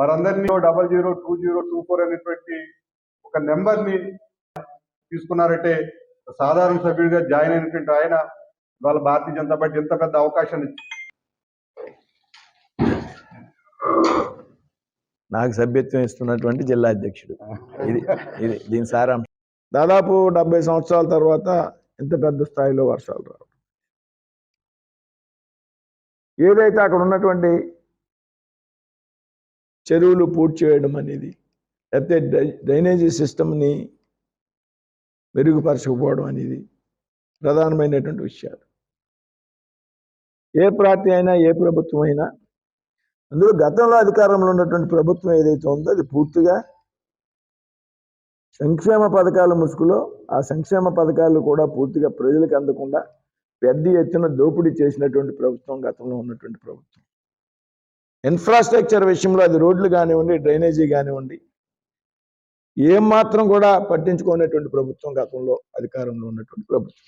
వారందరినీ 002024 అనేటువంటి ఒక నెంబర్ని తీసుకున్నారంటే సాధారణ సభ్యుడిగా జాయిన్ అయినటువంటి ఆయన వాళ్ళ భారతీయ జనతా పార్టీ ఎంత పెద్ద అవకాశాన్ని నాకు సభ్యత్వం ఇస్తున్నటువంటి జిల్లా అధ్యక్షుడు. ఇది దీని సారాంశం. దాదాపు 70 సంవత్సరాల తర్వాత ఇంత పెద్ద స్థాయిలో వర్షాలు రావు. ఏదైతే అక్కడ ఉన్నటువంటి చెరువులు పూర్తి చేయడం అనేది, లేకపోతే డ్రైనేజీ సిస్టమ్ని మెరుగుపరచకపోవడం అనేది ప్రధానమైనటువంటి విషయాలు. ఏ పార్టీ అయినా, ఏ ప్రభుత్వం అయినా, అందులో గతంలో అధికారంలో ఉన్నటువంటి ప్రభుత్వం ఏదైతే ఉందో అది పూర్తిగా సంక్షేమ పథకాల ముసుగులో ఆ సంక్షేమ పథకాలు కూడా పూర్తిగా ప్రజలకు అందకుండా పెద్ద ఎత్తున దోపిడీ చేసినటువంటి ప్రభుత్వం గతంలో ఉన్నటువంటి ప్రభుత్వం. ఇన్ఫ్రాస్ట్రక్చర్ విషయంలో అది రోడ్లు కానివ్వండి, డ్రైనేజీ కానివ్వండి, ఏం మాత్రం కూడా పట్టించుకునేటువంటి ప్రభుత్వం గతంలో అధికారంలో ఉన్నటువంటి ప్రభుత్వం.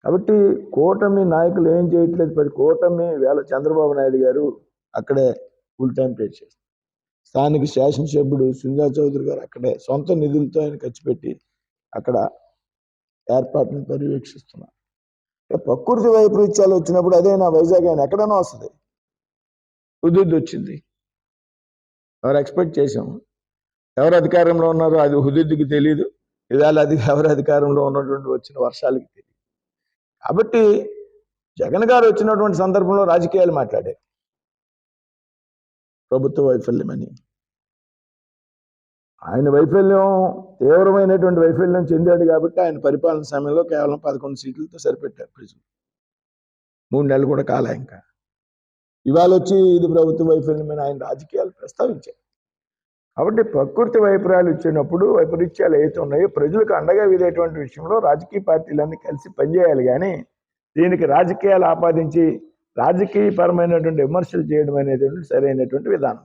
కాబట్టి కూటమి నాయకులు ఏం చేయట్లేదు. కూటమి వేళ చంద్రబాబు నాయుడు గారు అక్కడే ఫుల్ టైం పే చేస్తారు. స్థానిక శాసనసభ్యుడు సుందా చౌదరి గారు అక్కడే సొంత నిధులతో ఆయన ఖర్చు పెట్టి అక్కడ ఏర్పాటును పర్యవేక్షిస్తున్నారు. ప్రకృతి వైపరీత్యాలు వచ్చినప్పుడు అదే నా వైజాగ్ ఆయన ఎక్కడైనా వస్తుంది. హుదూద్ వచ్చింది, ఎవరు ఎక్స్పెక్ట్ చేసాము. ఎవరు అధికారంలో ఉన్నారో అది హుదూద్కి తెలియదు. ఇవాళ ఎవరు అధికారంలో ఉన్నటువంటి వచ్చిన వర్షాలకి తెలియదు. కాబట్టి జగన్ గారు వచ్చినటువంటి సందర్భంలో రాజకీయాలు మాట్లాడారు. ప్రభుత్వ వైఫల్యమని, ఆయన వైఫల్యం తీవ్రమైనటువంటి వైఫల్యం చెందాడు కాబట్టి ఆయన పరిపాలన సమయంలో కేవలం 11 సీట్లతో సరిపెట్టారు ప్రజలు. 3 నెలలు కూడా కాలే. ఇంకా ఇవాళ వచ్చి ఇది ప్రభుత్వ వైఫల్యమని ఆయన రాజకీయాలు ప్రస్తావించారు. కాబట్టి ప్రకృతి వైపరీత్యాలు ఏవైతే ఉన్నాయో ప్రజలకు అండగా విధేటువంటి విషయంలో రాజకీయ పార్టీలన్నీ కలిసి పనిచేయాలి. కానీ దీనికి రాజకీయాలు ఆపాదించి రాజకీయపరమైనటువంటి విమర్శలు చేయడం అనేది సరైనటువంటి విధానం.